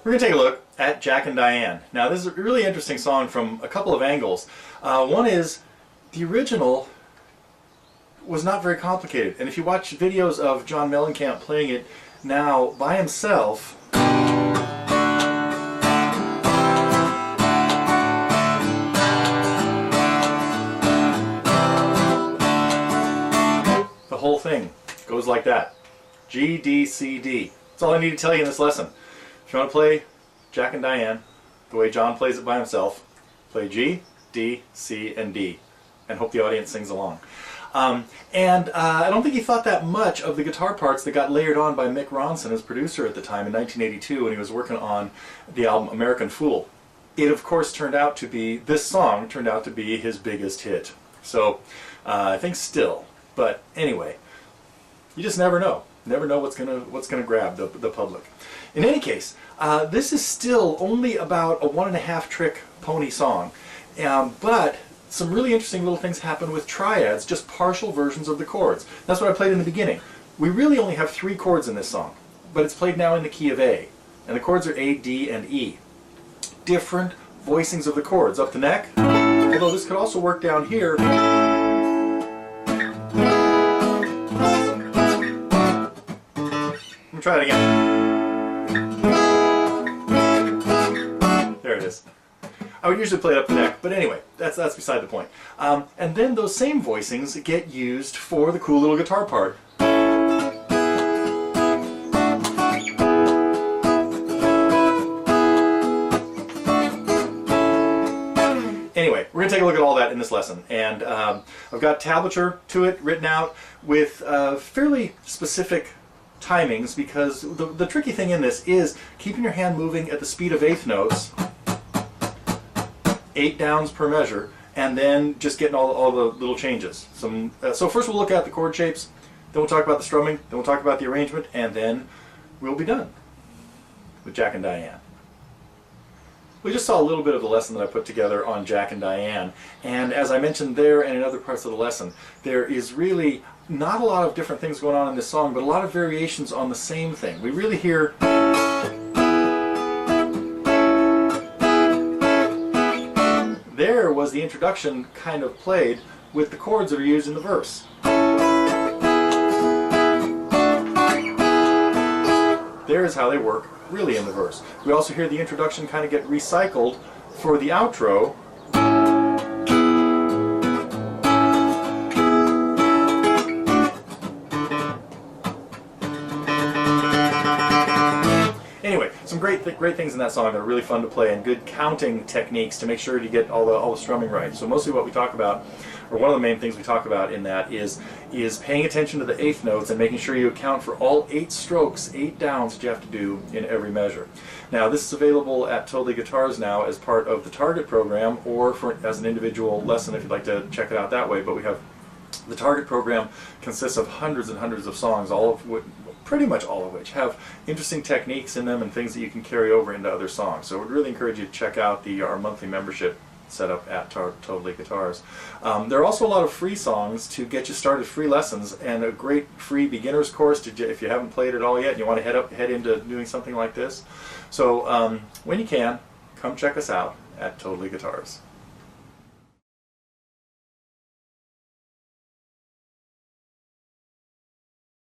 We're going to take a look at Jack and Diane. Now this is a really interesting song from a couple of angles. One is the original was not very complicated, and if you watch videos of John Mellencamp playing it now by himself, the whole thing goes like that. G, D, C, D. That's all I need to tell you in this lesson. If you want to play Jack and Diane the way John plays it by himself, play G, D, C, and D, and hope the audience sings along. I don't think he thought that much of the guitar parts that got layered on by Mick Ronson as producer at the time in 1982 when he was working on the album American Fool. It of course turned out to be, this song turned out to be his biggest hit. So I think still, but anyway, you just never know. Never know what's gonna grab the public. In any case, this is still only about a 1.5 trick pony song, but some really interesting little things happen with triads, just partial versions of the chords. That's what I played in the beginning. We really only have 3 chords in this song, but it's played now in the key of A, and the chords are A, D, and E. Different voicings of the chords up the neck, although this could also work down here. Let me try it again. There it is. I would usually play it up the neck, but anyway, that's beside the point. And then those same voicings get used for the cool little guitar part. Anyway, we're going to take a look at all that in this lesson, and I've got tablature to it written out with fairly specific timings, because the tricky thing in this is keeping your hand moving at the speed of eighth notes, 8 downs per measure, and then just getting all the little changes. So first we'll look at the chord shapes, then we'll talk about the strumming, then we'll talk about the arrangement, and then we'll be done with Jack and Diane. We just saw a little bit of the lesson that I put together on Jack and Diane, and as I mentioned there and in other parts of the lesson, there is really not a lot of different things going on in this song, but a lot of variations on the same thing. We really hear there was the introduction kind of played with the chords that are used in the verse. There's how they work really in the verse. We also hear the introduction kind of get recycled for the outro. Anyway, some great things in that song that are really fun to play, and good counting techniques to make sure you get all the strumming right. So mostly what we talk about, or one of the main things we talk about in that, is paying attention to the eighth notes and making sure you account for all 8 strokes, 8 downs that you have to do in every measure. Now this is available at TotallyGuitars now as part of the Target program, or as an individual lesson if you'd like to check it out that way. But we have the Target program consists of hundreds and hundreds of songs, pretty much all of which have interesting techniques in them and things that you can carry over into other songs. So I would really encourage you to check out our monthly membership set up at TotallyGuitars. There are also a lot of free songs to get you started, free lessons, and a great free beginner's course if you haven't played it all yet and you want to head into doing something like this. So when you can, come check us out at TotallyGuitars.